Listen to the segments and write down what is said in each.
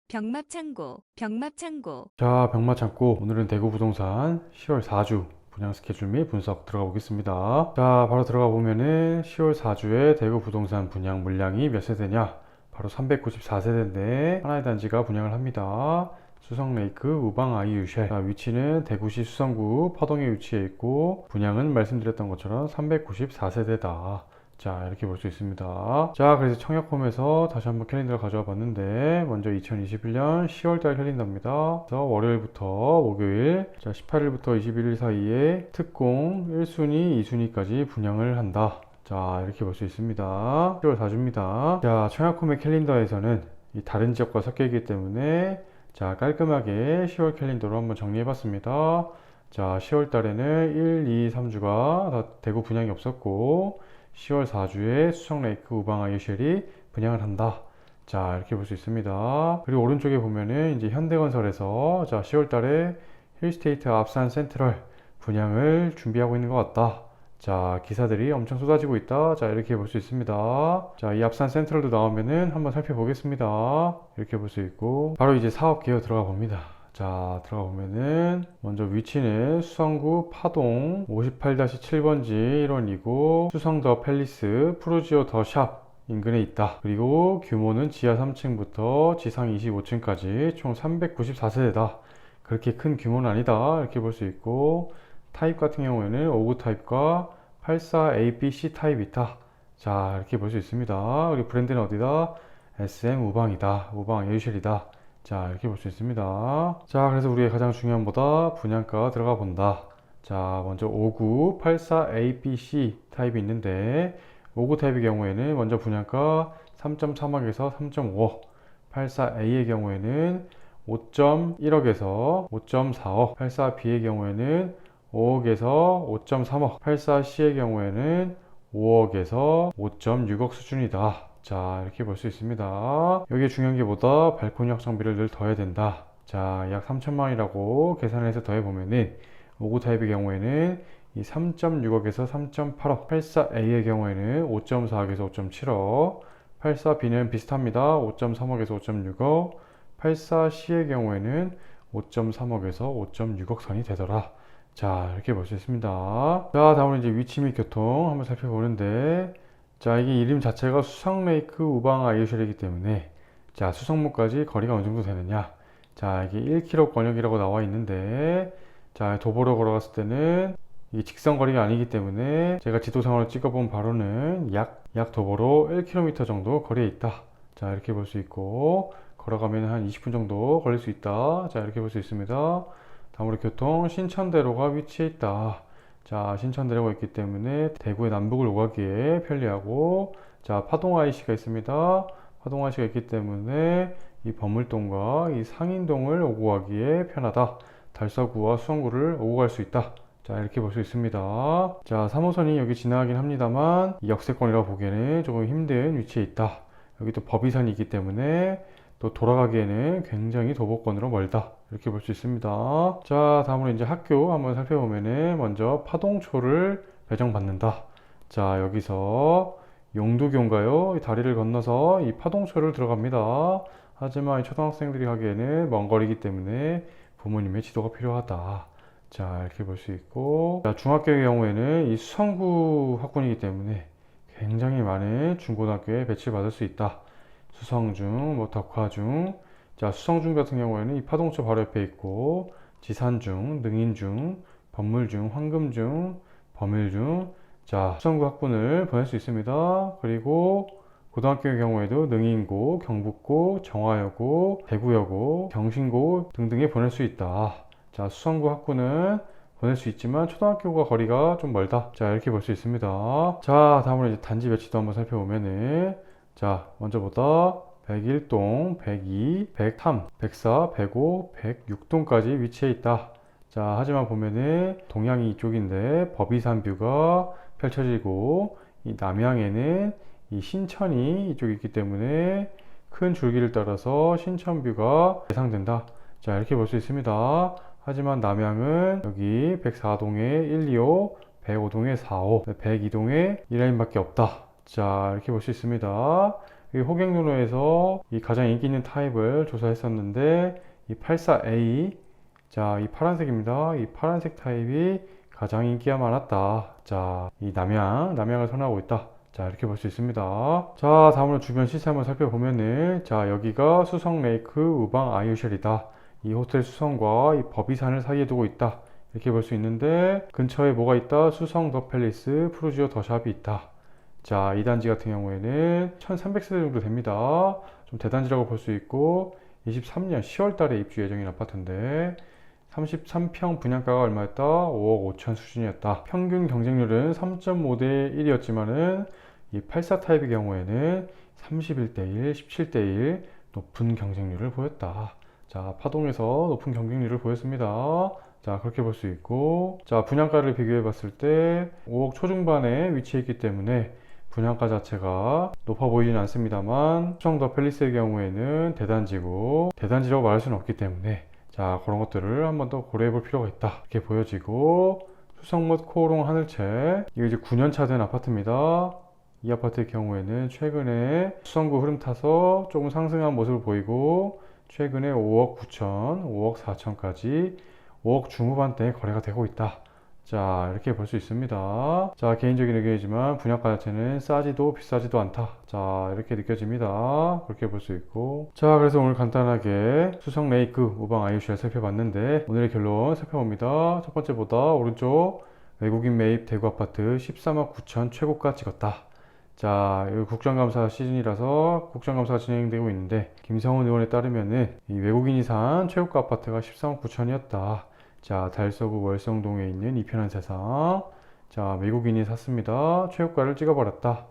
병마창고, 병마창고. 자, 병마창고 오늘은 대구 부동산 10월 4주 분양 스케줄 및 분석 들어가 보겠습니다. 자, 바로 들어가 보면은 10월 4주에 대구 부동산 분양 물량이 몇 세대냐? 바로 394세대인데 하나의 단지가 분양을 합니다. 수성레이크 우방 아이유쉘. 자, 위치는 대구시 수성구 파동에 위치해 있고 분양은 말씀드렸던 것처럼 394세대다. 자, 이렇게 볼 수 있습니다. 자, 그래서 청약홈에서 다시 한번 캘린더를 가져와 봤는데 먼저 2021년 10월달 캘린더입니다. 그래서 월요일부터 목요일, 자, 18일부터 21일 사이에 특공 1순위, 2순위까지 분양을 한다. 자, 이렇게 볼 수 있습니다. 10월 4주입니다. 자, 청약홈의 캘린더에서는 이 다른 지역과 섞여 있기 때문에 자, 깔끔하게 10월 캘린더로 한번 정리해 봤습니다. 자, 10월 달에는 1, 2, 3주가 다 대구 분양이 없었고 10월 4주에 수성레이크 우방 아이유쉘이 분양을 한다. 자, 이렇게 볼 수 있습니다. 그리고 오른쪽에 보면은 이제 현대건설에서 자, 10월 달에 힐스테이트 앞산 센트럴 분양을 준비하고 있는 것 같다. 자, 기사들이 엄청 쏟아지고 있다. 자, 이렇게 볼 수 있습니다. 자, 이 앞산 센트럴도 나오면은 한번 살펴보겠습니다. 이렇게 볼 수 있고 바로 이제 사업 개요 들어가 봅니다. 자, 들어가 보면은 먼저 위치는 수성구 파동 58-7번지 1원이고 수성 더 팰리스 푸르지오 더 샵 인근에 있다. 그리고 규모는 지하 3층부터 지상 25층까지 총 394세대다. 그렇게 큰 규모는 아니다. 이렇게 볼 수 있고 타입 같은 경우에는 5구 타입과 84ABC 타입이 있다. 자, 이렇게 볼 수 있습니다. 그리고 브랜드는 어디다? SM 우방이다. 우방 에이쉘이다. 자, 이렇게 볼 수 있습니다. 자, 그래서 우리의 가장 중요한 보다 분양가 들어가 본다. 자, 먼저 59, 84, ABC 타입이 있는데 59 타입의 경우에는 먼저 분양가 3.3억에서 3.5억, 84A의 경우에는 5.1억에서 5.4억, 84B의 경우에는 5억에서 5.3억, 84C의 경우에는 5억에서 5.6억 수준이다. 자, 이렇게 볼 수 있습니다. 여기에 중요한 게 뭐다? 발코니 확장비를 늘 더해야 된다. 자, 약 3천만 원이라고 계산을 해서 더해보면은 59 타입의 경우에는 이 3.6억에서 3.8억, 84A의 경우에는 5.4억에서 5.7억, 84B는 비슷합니다. 5.3억에서 5.6억, 84C의 경우에는 5.3억에서 5.6억 선이 되더라. 자, 이렇게 볼 수 있습니다. 자, 다음은 이제 위치 및 교통 한번 살펴보는데 자, 이게 이름 자체가 수성레이크 우방 아이유쉘이기 때문에 자, 수성구까지 거리가 어느 정도 되느냐? 자, 이게 1km 권역이라고 나와 있는데 자, 도보로 걸어갔을 때는 이게 직선 거리가 아니기 때문에 제가 지도상으로 찍어본 바로는 약 도보로 1km 정도 거리에 있다. 자, 이렇게 볼 수 있고 걸어가면 한 20분 정도 걸릴 수 있다. 자, 이렇게 볼 수 있습니다. 다음으로 교통 신천대로가 위치해 있다. 자, 신천대로가 있기 때문에 대구의 남북을 오가기에 편리하고 자, 파동 IC가 있습니다. 파동 IC가 있기 때문에 이 범물동과 이 상인동을 오고 가기에 편하다. 달서구와 수성구를 오고 갈 수 있다. 자, 이렇게 볼 수 있습니다. 자, 3호선이 여기 지나가긴 합니다만 이 역세권이라고 보기에는 조금 힘든 위치에 있다. 여기 또 법이선이 있기 때문에 또 돌아가기에는 굉장히 도보권으로 멀다. 이렇게 볼 수 있습니다. 자, 다음으로 이제 학교 한번 살펴보면은 먼저 파동초를 배정받는다. 자, 여기서 용두교인가요? 이 다리를 건너서 이 파동초를 들어갑니다. 하지만 이 초등학생들이 가기에는 먼 거리이기 때문에 부모님의 지도가 필요하다. 자, 이렇게 볼 수 있고 자, 중학교의 경우에는 이 수성구 학군이기 때문에 굉장히 많은 중고등학교에 배치받을 수 있다. 수성중, 뭐 덕화중, 자, 수성중 같은 경우에는 이 파동초 바로 옆에 있고 지산중, 능인중, 법물중, 황금중, 범일중, 자, 수성구 학군을 보낼 수 있습니다. 그리고 고등학교의 경우에도 능인고, 경북고, 정화여고, 대구여고, 경신고 등등에 보낼 수 있다. 자, 수성구 학군은 보낼 수 있지만 초등학교가 거리가 좀 멀다. 자, 이렇게 볼 수 있습니다. 자, 다음으로 이제 단지 배치도 한번 살펴보면은 자, 먼저보다 101동, 102, 103, 104, 105, 106동까지 위치해 있다. 자, 하지만 보면은 동향이 이쪽인데 법이산 뷰가 펼쳐지고 이 남향에는 이 신천이 이쪽에 있기 때문에 큰 줄기를 따라서 신천뷰가 예상된다. 자, 이렇게 볼 수 있습니다. 하지만 남향은 여기 104동에 125, 105동에 45, 102동에 2라인밖에 없다. 자, 이렇게 볼 수 있습니다. 이 호갱노노에서 이 가장 인기 있는 타입을 조사했었는데 이 84A, 자, 이 파란색입니다. 이 파란색 타입이 가장 인기가 많았다. 자, 이 남양을 선호하고 있다. 자, 이렇게 볼 수 있습니다. 자, 다음으로 주변 시세 한번 살펴보면은, 자, 여기가 수성 레이크 우방 아이유쉘이다. 이 호텔 수성과 이 법이산을 사이에 두고 있다. 이렇게 볼 수 있는데, 근처에 뭐가 있다? 수성 더 팰리스, 푸르지오 더 샵이 있다. 자, 이 단지 같은 경우에는 1300세대 정도 됩니다. 좀 대단지라고 볼 수 있고, 23년 10월 달에 입주 예정인 아파트인데, 33평 분양가가 얼마였다? 5억 5천 수준이었다. 평균 경쟁률은 3.5대 1이었지만은 이 84 타입의 경우에는 31대 1, 17대 1 높은 경쟁률을 보였다. 자, 파동에서 높은 경쟁률을 보였습니다. 자, 그렇게 볼 수 있고, 자, 분양가를 비교해 봤을 때 5억 초중반에 위치해 있기 때문에 분양가 자체가 높아 보이진 않습니다만, 수성 더 팰리스의 경우에는 대단지고, 대단지라고 말할 수는 없기 때문에 자, 그런 것들을 한번 더 고려해 볼 필요가 있다. 이렇게 보여지고, 수성못 코오롱 하늘채, 이거 이제 9년차 된 아파트입니다. 이 아파트의 경우에는 최근에 수성구 흐름 타서 조금 상승한 모습을 보이고, 최근에 5억 9천, 5억 4천까지 5억 중후반대에 거래가 되고 있다. 자, 이렇게 볼 수 있습니다. 자, 개인적인 의견이지만 분양가 자체는 싸지도 비싸지도 않다. 자, 이렇게 느껴집니다. 그렇게 볼 수 있고. 자, 그래서 오늘 간단하게 수성 레이크 우방 아이유쉘 살펴봤는데, 오늘의 결론 살펴봅니다. 첫 번째보다 오른쪽 외국인 매입 대구 아파트 13억 9천 최고가 찍었다. 자, 여기 국정감사 시즌이라서 국정감사가 진행되고 있는데, 김성훈 의원에 따르면은 이 외국인이 산 최고가 아파트가 13억 9천이었다. 자, 달서구 월성동에 있는 이편한 세상. 자, 외국인이 샀습니다. 최고가를 찍어버렸다.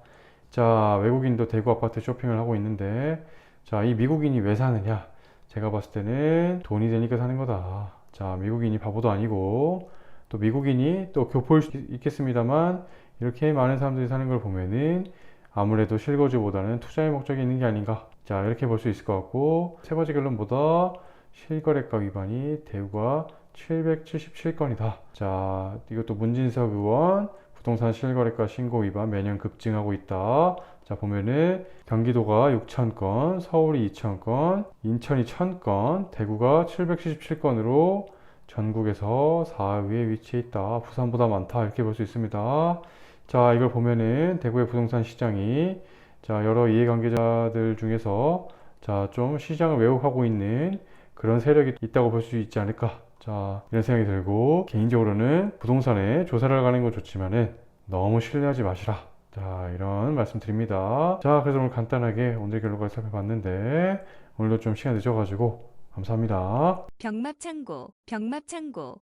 자, 외국인도 대구 아파트 쇼핑을 하고 있는데, 자, 이 미국인이 왜 사느냐? 제가 봤을 때는 돈이 되니까 사는 거다. 자, 미국인이 바보도 아니고, 또 미국인이 또 교포일 수 있겠습니다만, 이렇게 많은 사람들이 사는 걸 보면은 아무래도 실거주보다는 투자의 목적이 있는 게 아닌가. 자, 이렇게 볼 수 있을 것 같고, 세 번째 결론보다 실거래가 위반이 대구가 777건이다. 자, 이것도 문진석 의원 부동산 실거래가 신고 위반 매년 급증하고 있다. 자, 보면은 경기도가 6,000건, 서울이 2,000건, 인천이 1,000건, 대구가 777건으로 전국에서 4위에 위치해 있다. 부산보다 많다. 이렇게 볼 수 있습니다. 자, 이걸 보면은 대구의 부동산 시장이, 자, 여러 이해관계자들 중에서 자, 좀 시장을 왜곡하고 있는 그런 세력이 있다고 볼 수 있지 않을까. 자, 이런 생각이 들고, 개인적으로는 부동산에 조사를 가는 건 좋지만은 너무 신뢰하지 마시라. 자, 이런 말씀 드립니다. 자, 그래서 오늘 간단하게 오늘 결론까지 살펴봤는데, 오늘도 좀 시간 늦어가지고 감사합니다. 병합창고